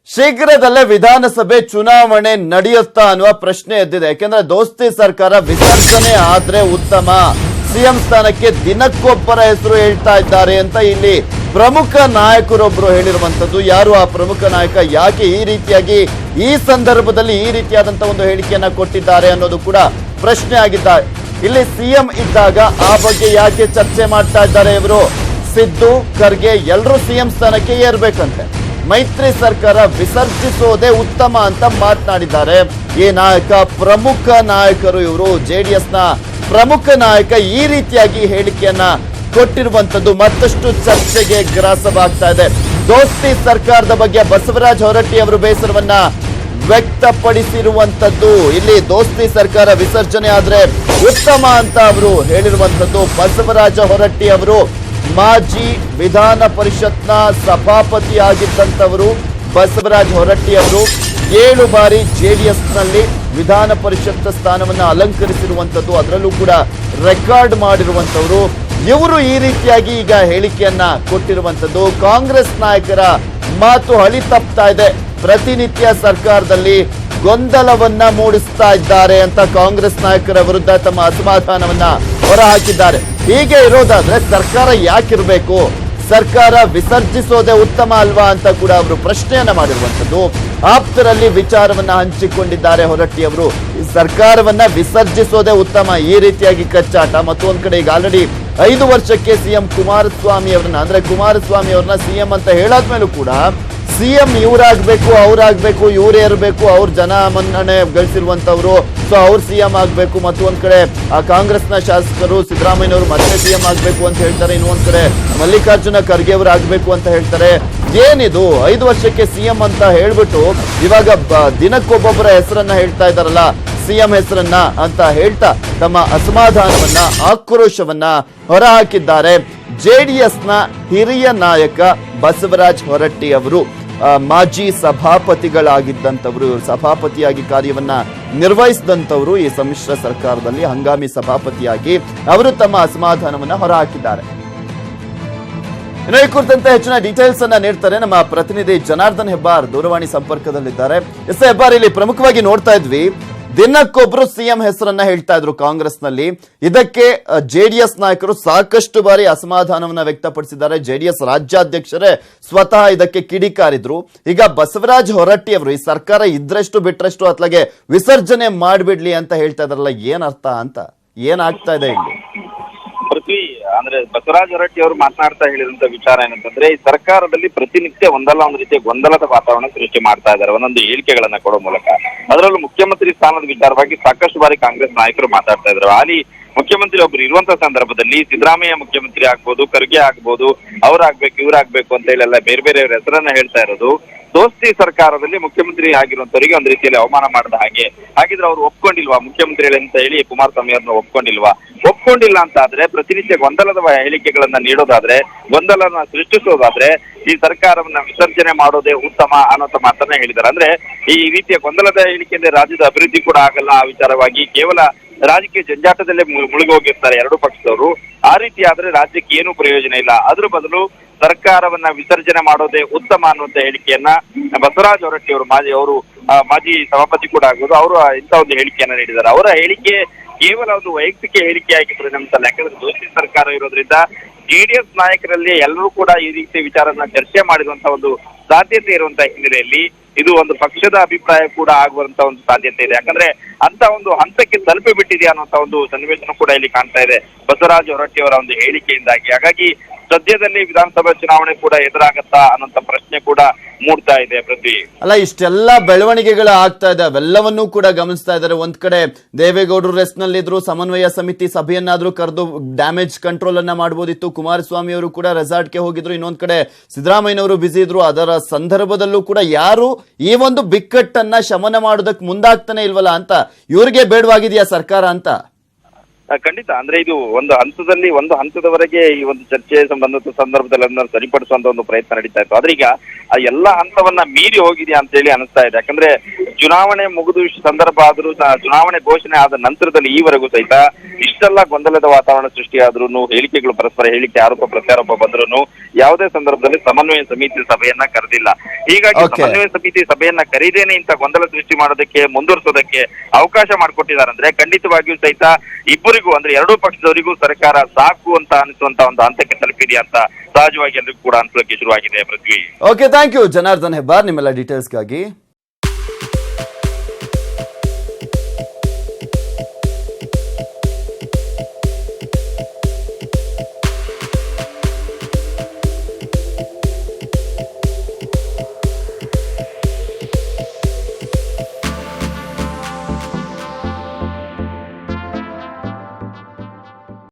ಶೀಘ್ರದಲ್ಲೇ ವಿಧಾನಸಭೆ ಚುನಾವಣೆ ನಡೆಯುತ್ತಾ ಅನ್ನುವ ಪ್ರಶ್ನೆ ಎದ್ದಿದೆ. ಯಾಕೆಂದ್ರೆ ದೋಸ್ತಿ ಸರ್ಕಾರ ವಿಸರ್ಜನೆ ಆದ್ರೆ ಉತ್ತಮ, ಸಿಎಂ ಸ್ಥಾನಕ್ಕೆ ದಿನಕ್ಕೊಬ್ಬರ ಹೆಸರು ಹೇಳ್ತಾ ಇದ್ದಾರೆ ಅಂತ ಇಲ್ಲಿ ಪ್ರಮುಖ ನಾಯಕರೊಬ್ಬರು ಹೇಳಿರುವಂತದ್ದು. ಯಾರು ಆ ಪ್ರಮುಖ ನಾಯಕ, ಯಾಕೆ ಈ ರೀತಿಯಾಗಿ ಈ ಸಂದರ್ಭದಲ್ಲಿ ಈ ರೀತಿಯಾದಂತಹ ಒಂದು ಹೇಳಿಕೆಯನ್ನ ಕೊಟ್ಟಿದ್ದಾರೆ ಅನ್ನೋದು ಕೂಡ ಪ್ರಶ್ನೆ ಆಗಿದ್ದಾರೆ. ಇಲ್ಲಿ ಸಿಎಂ ಇದ್ದಾಗ ಆ ಬಗ್ಗೆ ಯಾಕೆ ಚರ್ಚೆ ಮಾಡ್ತಾ ಇದ್ದಾರೆ ಇವರು? ಸಿದ್ದು, ಖರ್ಗೆ ಎಲ್ಲರೂ ಸಿಎಂ ಸ್ಥಾನಕ್ಕೆ ಏರ್ಬೇಕಂತೆ, ಮೈತ್ರಿ ಸರ್ಕಾರ ವಿಸರ್ಜಿಸೋದೇ ಉತ್ತಮ ಅಂತ ಮಾತನಾಡಿದ್ದಾರೆ. ಈ ನಾಯಕ ಪ್ರಮುಖ ನಾಯಕರು, ಇವರು ಜೆಡಿಎಸ್ ನ ಪ್ರಮುಖ ನಾಯಕ ಈ ರೀತಿಯಾಗಿ ಹೇಳಿಕೆಯನ್ನ ಕೊಟ್ಟಿರುವಂತದ್ದು ಮತ್ತಷ್ಟು ಚರ್ಚೆಗೆ ಗ್ರಾಸವಾಗ್ತಾ ಇದೆ. ದೋಸ್ತಿ ಸರ್ಕಾರದ ಬಗ್ಗೆ ಬಸವರಾಜ ಹೊರಟ್ಟಿ ಅವರು ಬೇಸರವನ್ನ ವ್ಯಕ್ತಪಡಿಸಿರುವಂತದ್ದು. ಇಲ್ಲಿ ದೋಸ್ತಿ ಸರ್ಕಾರ ವಿಸರ್ಜನೆ ಆದ್ರೆ ಉತ್ತಮ ಅಂತ ಅವರು ಹೇಳಿರುವಂತದ್ದು. ಬಸವರಾಜ ಹೊರಟ್ಟಿ ಅವರು ಮಾಜಿ ವಿಧಾನ ಪರಿಷತ್ನ ಸಭಾಪತಿ ಆಗಿದ್ದಂಥವರು. ಬಸವರಾಜ ಹೊರಟ್ಟಿ ಅವರು 7 ಬಾರಿ ಜೆಡಿಎಸ್ ನಲ್ಲಿ ವಿಧಾನ ಪರಿಷತ್ ಸ್ಥಾನವನ್ನ ಅಲಂಕರಿಸಿರುವಂತದ್ದು, ಅದರಲ್ಲೂ ಕೂಡ ರೆಕಾರ್ಡ್ ಮಾಡಿರುವಂತವರು ಇವರು. ಈ ರೀತಿಯಾಗಿ ಈಗ ಹೇಳಿಕೆಯನ್ನ ಕೊಟ್ಟಿರುವಂತದ್ದು. ಕಾಂಗ್ರೆಸ್ ನಾಯಕರ ಮಾತು ಹಳಿ ತಪ್ತಾ ಇದೆ, ಪ್ರತಿನಿತ್ಯ ಸರ್ಕಾರದಲ್ಲಿ ಗೊಂದಲವನ್ನ ಮೂಡಿಸ್ತಾ ಇದ್ದಾರೆ ಅಂತ ಕಾಂಗ್ರೆಸ್ ನಾಯಕರ ವಿರುದ್ಧ ತಮ್ಮ ಅಸಮಾಧಾನವನ್ನ ಹೊರಹಾಕಿದ್ದಾರೆ. ಹೀಗೆ ಇರೋದಾದ್ರೆ ಸರ್ಕಾರ ಯಾಕಿರ್ಬೇಕು, ಸರ್ಕಾರ ವಿಸರ್ಜಿಸೋದೇ ಉತ್ತಮ ಅಲ್ವಾ ಅಂತ ಕೂಡ ಅವರು ಪ್ರಶ್ನೆಯನ್ನ ಮಾಡಿರುವಂತದ್ದು. ಆಪ್ತರಲ್ಲಿ ವಿಚಾರವನ್ನ ಹಂಚಿಕೊಂಡಿದ್ದಾರೆ ಹೊರಟ್ಟಿ ಅವರು. ಈ ಸರ್ಕಾರವನ್ನ ವಿಸರ್ಜಿಸೋದೇ ಉತ್ತಮ, ಈ ರೀತಿಯಾಗಿ ಕಚ್ಚಾಟ. ಮತ್ತು ಒಂದ್ ಕಡೆ ಈಗ ಆಲ್ರೆಡಿ 5 ವರ್ಷಕ್ಕೆ ಸಿಎಂ ಕುಮಾರಸ್ವಾಮಿ ಅವರನ್ನ, ಅಂದ್ರೆ ಕುಮಾರಸ್ವಾಮಿ ಅವ್ರನ್ನ ಸಿಎಂ ಅಂತ ಹೇಳಾದ್ಮೇಲೂ ಕೂಡ ಸಿಎಂ ಇವರಾಗಬೇಕು, ಅವರಾಗಬೇಕು, ಇವರೇ ಇರಬೇಕು, ಅವ್ರ ಜನ ಮನ್ನಣೆ ಗಳಿಸಿರುವಂತವ್ರು, ಸೊ ಅವ್ರು ಸಿಎಂ ಆಗಬೇಕು. ಮತ್ತು ಒಂದ್ ಕಡೆ ಆ ಕಾಂಗ್ರೆಸ್ನ ಶಾಸಕರು ಸಿದ್ದರಾಮಯ್ಯನವರು ಮತ್ತೆ ಸಿಎಂ ಆಗಬೇಕು ಅಂತ ಹೇಳ್ತಾರೆ. ಇನ್ನೊಂದ್ ಕಡೆ ಮಲ್ಲಿಕಾರ್ಜುನ ಖರ್ಗೆ ಅವರು ಆಗಬೇಕು ಅಂತ ಹೇಳ್ತಾರೆ. ಏನಿದು 5 ವರ್ಷಕ್ಕೆ ಸಿಎಂ ಅಂತ ಹೇಳ್ಬಿಟ್ಟು ಇವಾಗ ದಿನಕ್ಕೊಬ್ಬೊಬ್ಬರ ಹೆಸರನ್ನ ಹೇಳ್ತಾ ಇದ್ದಾರಲ್ಲ, ಸಿಎಂ ಹೆಸರನ್ನ ಅಂತ ಹೇಳ್ತಾ ತಮ್ಮ ಅಸಮಾಧಾನವನ್ನ, ಆಕ್ರೋಶವನ್ನ ಹೊರಹಾಕಿದ್ದಾರೆ. ಜೆಡಿಎಸ್ನ ಹಿರಿಯ ನಾಯಕ ಬಸವರಾಜ ಹೊರಟ್ಟಿ ಅವರು ಮಾಜಿ ಸಭಾಪತಿಗಳಾಗಿದ್ದಂಥವರು, ಇವರು ಸಭಾಪತಿಯಾಗಿ ಕಾರ್ಯವನ್ನ ನಿರ್ವಹಿಸಿದಂಥವರು. ಈ ಸಮ್ಮಿಶ್ರ ಸರ್ಕಾರದಲ್ಲಿ ಹಂಗಾಮಿ ಸಭಾಪತಿಯಾಗಿ ಅವರು ತಮ್ಮ ಅಸಮಾಧಾನವನ್ನ ಹೊರಹಾಕಿದ್ದಾರೆ. ಇನ್ನು ಈ ಕುರಿತಂತೆ ಹೆಚ್ಚಿನ ಡೀಟೇಲ್ಸ್ ಅನ್ನ ನೀಡ್ತಾರೆ ನಮ್ಮ ಪ್ರತಿನಿಧಿ ಜನಾರ್ದನ್ ಹೆಬ್ಬಾರ್ ದೂರವಾಣಿ ಸಂಪರ್ಕದಲ್ಲಿದ್ದಾರೆ. ಎಸ್ ಹೆಬ್ಬಾರ್, ಇಲ್ಲಿ ಪ್ರಮುಖವಾಗಿ ನೋಡ್ತಾ ಇದ್ವಿ, ದಿನಕ್ಕೊಬ್ರು ಸಿಎಂ ಹೆಸರನ್ನ ಹೇಳ್ತಾ ಇದ್ರು ಕಾಂಗ್ರೆಸ್ನಲ್ಲಿ. ಇದಕ್ಕೆ ಜೆಡಿಎಸ್ ನಾಯಕರು ಸಾಕಷ್ಟು ಬಾರಿ ಅಸಮಾಧಾನವನ್ನ ವ್ಯಕ್ತಪಡಿಸಿದ್ದಾರೆ. ಜೆಡಿಎಸ್ ರಾಜ್ಯಾಧ್ಯಕ್ಷರೇ ಸ್ವತಃ ಇದಕ್ಕೆ ಕಿಡಿಕಾರಿದ್ರು. ಈಗ ಬಸವರಾಜ ಹೊರಟ್ಟಿ ಅವರು ಈ ಸರ್ಕಾರ ಇದ್ರಷ್ಟು ಬಿಟ್ರಷ್ಟು ಅತ್ಲಾಗೆ ವಿಸರ್ಜನೆ ಮಾಡ್ಬಿಡ್ಲಿ ಅಂತ ಹೇಳ್ತಾ ಇದಾರಲ್ಲ, ಏನ್ ಅರ್ಥ ಅಂತ, ಏನಾಗ್ತಾ ಇದೆ ಇಲ್ಲಿ? ಪೃಥ್ವಿ, ಅಂದ್ರೆ ಬಸವರಾಜ ಹೊರಟ್ಟಿ ಅವರು ಮಾತನಾಡ್ತಾ ಹೇಳಿದಂತ ವಿಚಾರ ಏನಂತಂದ್ರೆ, ಈ ಸರ್ಕಾರದಲ್ಲಿ ಪ್ರತಿನಿತ್ಯ ಒಂದಲ್ಲ ಒಂದು ರೀತಿಯ ಗೊಂದಲದ ವಾತಾವರಣ ಸೃಷ್ಟಿ ಮಾಡ್ತಾ ಇದ್ದಾರೆ ಒಂದೊಂದು ಹೇಳಿಕೆಗಳನ್ನ ಕೊಡೋ ಮೂಲಕ. ಅದರಲ್ಲೂ ಮುಖ್ಯಮಂತ್ರಿ ಸ್ಥಾನದ ವಿಚಾರವಾಗಿ ಸಾಕಷ್ಟು ಬಾರಿ ಕಾಂಗ್ರೆಸ್ ನಾಯಕರು ಮಾತಾಡ್ತಾ ಇದ್ರು. ಹಾಲಿ ಮುಖ್ಯಮಂತ್ರಿ ಒಬ್ರು ಇರುವಂತಹ ಸಂದರ್ಭದಲ್ಲಿ ಸಿದ್ದರಾಮಯ್ಯ ಮುಖ್ಯಮಂತ್ರಿ ಆಗ್ಬೋದು, ಖರ್ಗೆ ಆಗ್ಬೋದು, ಅವ್ರಾಗ್ಬೇಕು ಇವ್ರಾಗ್ಬೇಕು ಅಂತ ಹೇಳಿ ಎಲ್ಲ ಬೇರೆ ಬೇರೆ ಹೆಸರನ್ನ ಹೇಳ್ತಾ ಇರೋದು ದೋಸ್ತಿ ಸರ್ಕಾರದಲ್ಲಿ ಮುಖ್ಯಮಂತ್ರಿ ಆಗಿರುವಂತವರಿಗೆ ಒಂದ್ ರೀತಿಯಲ್ಲಿ ಅವಮಾನ ಮಾಡಿದ ಹಾಗೆ. ಹಾಗಿದ್ರೆ ಅವ್ರು ಒಪ್ಕೊಂಡಿಲ್ವಾ ಮುಖ್ಯಮಂತ್ರಿಗಳು ಅಂತ ಹೇಳಿ ಕುಮಾರಸ್ವಾಮಿ ಅವ್ರನ್ನ ಒಪ್ಕೊಂಡಿಲ್ಲ ಅಂತ ಆದ್ರೆ, ಪ್ರತಿನಿತ್ಯ ಗೊಂದಲದ ಹೇಳಿಕೆಗಳನ್ನ ನೀಡೋದಾದ್ರೆ, ಗೊಂದಲನ ಸೃಷ್ಟಿಸೋದಾದ್ರೆ ಈ ಸರ್ಕಾರವನ್ನ ವಿಸರ್ಜನೆ ಮಾಡೋದೇ ಉತ್ತಮ ಅನ್ನೋ ಮಾತನ್ನ ಹೇಳಿದ್ದಾರೆ. ಅಂದ್ರೆ ಈ ರೀತಿಯ ಗೊಂದಲದ ಹೇಳಿಕೆಯಿಂದ ರಾಜ್ಯದ ಅಭಿವೃದ್ಧಿ ಕೂಡ ಆಗಲ್ಲ. ಆ ವಿಚಾರವಾಗಿ ಕೇವಲ ರಾಜಕೀಯ ಜಂಜಾಟದಲ್ಲೇ ಮುಳುಗೋಗಿರ್ತಾರೆ ಎರಡು ಪಕ್ಷದವರು. ಆ ರೀತಿ ಆದ್ರೆ ರಾಜ್ಯಕ್ಕೆ ಏನು ಪ್ರಯೋಜನ ಇಲ್ಲ. ಅದ್ರ ಬದಲು ಸರ್ಕಾರವನ್ನ ವಿಸರ್ಜನೆ ಮಾಡೋದೇ ಉತ್ತಮ ಅನ್ನುವಂತ ಹೇಳಿಕೆಯನ್ನ ಬಸವರಾಜ ಹೊರಟ್ಟಿ ಅವರು ಮಾಜಿ ಸಭಾಪತಿ ಕೂಡ ಆಗ್ಬೋದು, ಅವರು ಇಂಥ ಒಂದು ಹೇಳಿಕೆಯನ್ನ ನೀಡಿದ್ದಾರೆ. ಅವರ ಹೇಳಿಕೆ ಕೇವಲ ಒಂದು ವೈಯಕ್ತಿಕ ಹೇಳಿಕೆಯಾಗಿ ಪರಿಣಮಿಸಲ್ಲ. ಯಾಕಂದ್ರೆ ದೋಸ್ತಿ ಸರ್ಕಾರ ಇರೋದ್ರಿಂದ ಜೆಡಿಎಸ್ ನಾಯಕರಲ್ಲಿ ಎಲ್ಲರೂ ಕೂಡ ಈ ರೀತಿ ವಿಚಾರನ ಚರ್ಚೆ ಮಾಡಿರುವಂತ ಒಂದು ಸಾಧ್ಯತೆ ಇರುವಂತಹ ಹಿನ್ನೆಲೆಯಲ್ಲಿ ಇದು ಒಂದು ಪಕ್ಷದ ಅಭಿಪ್ರಾಯ ಕೂಡ ಆಗುವಂತ ಒಂದು ಸಾಧ್ಯತೆ ಇದೆ. ಯಾಕಂದ್ರೆ ಅಂತ ಒಂದು ಹಂತಕ್ಕೆ ತಲುಪಿ ಬಿಟ್ಟಿದೆ ಅನ್ನುವಂತ ಒಂದು ಸನ್ನಿವೇಶ ಕೂಡ ಇಲ್ಲಿ ಕಾಣ್ತಾ ಇದೆ ಬಸವರಾಜ ಹೊರಟ್ಟಿ ಅವರ ಒಂದು ಹೇಳಿಕೆಯಿಂದಾಗಿ. ಹಾಗಾಗಿ ಸದ್ಯದಲ್ಲಿ ವಿಧಾನಸಭಾ ಚುನಾವಣೆ ಕೂಡ ಎದುರಾಗತ್ತಾ ಅನ್ನೋಂತ ಪ್ರಶ್ನೆ ಕೂಡ ಮೂಡ್ತಾ ಇದೆ. ಪೃಥ್ವಿ, ಅಲ್ಲ, ಇಷ್ಟೆಲ್ಲ ಬೆಳವಣಿಗೆಗಳು ಆಗ್ತಾ ಇದೆ, ಅವೆಲ್ಲವನ್ನೂ ಕೂಡ ಗಮನಿಸ್ತಾ ಇದ್ದಾರೆ. ಒಂದ್ ಕಡೆ ದೇವೇಗೌಡರು ರೆಸ್ಟ್ ನಲ್ಲಿದ್ರು, ಸಮನ್ವಯ ಸಮಿತಿ ಸಭೆಯನ್ನಾದ್ರೂ ಕರೆದು ಡ್ಯಾಮೇಜ್ ಕಂಟ್ರೋಲ್ ಅನ್ನ ಮಾಡಬಹುದಿತ್ತು. ಕುಮಾರಸ್ವಾಮಿ ಅವರು ಕೂಡ ರೆಸಾರ್ಟ್ಗೆ ಹೋಗಿದ್ರು. ಇನ್ನೊಂದ್ ಕಡೆ ಸಿದ್ದರಾಮಯ್ಯನವರು ಬಿಸಿ ಇದ್ರು. ಅದರ ಸಂದರ್ಭದಲ್ಲೂ ಕೂಡ ಯಾರು ಈ ಒಂದು ಬಿಕ್ಕಟ್ಟನ್ನ ಶಮನ ಮಾಡೋದಕ್ಕೆ ಮುಂದಾಗ್ತಾನೆ ಇಲ್ವಲ್ಲ ಅಂತ, ಇವ್ರಿಗೆ ಬೇಡವಾಗಿದೆಯಾ ಸರ್ಕಾರ ಅಂತ? ಖಂಡಿತ ಅಂದ್ರೆ ಇದು ಒಂದು ಹಂತದವರೆಗೆ ಈ ಒಂದು ಚರ್ಚೆ ಸಂದರ್ಭದಲ್ಲಿ ಅದನ್ನ ಸರಿಪಡಿಸುವಂತ ಒಂದು ಪ್ರಯತ್ನ ನಡೀತಾ ಇತ್ತು. ಆದ್ರೆ ಈಗ ಆ ಎಲ್ಲಾ ಹಂತವನ್ನ ಮೀರಿ ಹೋಗಿದೆಯಾ ಅಂತ ಹೇಳಿ ಅನಿಸ್ತಾ ಇದೆ. ಯಾಕಂದ್ರೆ ಚುನಾವಣೆ ಮುಗಿದು ಸಂದರ್ಭ ಆದ್ರೂ ಚುನಾವಣೆ ಘೋಷಣೆ ಆದ ನಂತರದಲ್ಲಿ ಈವರೆಗೂ ಸಹಿತ ಇಷ್ಟೆಲ್ಲ ಗೊಂದಲದ ವಾತಾವರಣ ಸೃಷ್ಟಿಯಾದ್ರೂ, ಹೇಳಿಕೆಗಳು ಪರಸ್ಪರ ಹೇಳಿಕೆ ಆರೋಪ ಪ್ರತ್ಯಾರೋಪ ಬಂದ್ರೂ ಯಾವುದೇ ಸಂದರ್ಭದಲ್ಲಿ ಸಮನ್ವಯ ಸಮಿತಿ ಸಭೆಯನ್ನ ಕರೆದಿಲ್ಲ. ಹೀಗಾಗಿ ಸಮನ್ವಯ ಸಮಿತಿ ಸಭೆಯನ್ನ ಕರೀದೇನೆ ಇಂಥ ಗೊಂದಲ ಸೃಷ್ಟಿ ಮಾಡೋದಕ್ಕೆ, ಮುಂದುವರಿಸೋದಕ್ಕೆ ಅವಕಾಶ ಮಾಡಿಕೊಟ್ಟಿದ್ದಾರೆ ಅಂದ್ರೆ ಖಂಡಿತವಾಗಿಯೂ ಸಹಿತ ಇಬ್ಬರಿಗೂ ಅಂದ್ರೆ ಎರಡೂ ಪಕ್ಷದವರಿಗೂ ಸರ್ಕಾರ ಸಾಕು ಅಂತ ಅನಿಸುವಂತ ಒಂದು ಹಂತಕ್ಕೆ ತಲುಪಿದೆಯಾ ಅಂತ ಸಹಜವಾಗಿ ಎಲ್ಲರಿಗೂ ಕೂಡ ಅನ್ಸೋಕೆ ಶುರುವಾಗಿದೆ. Prithvi. Okay, thank you Janardhan Hebbar ನಿಮ್ಮೆಲ್ಲ ಡೀಟೇಲ್ಸ್ಗಾಗಿ.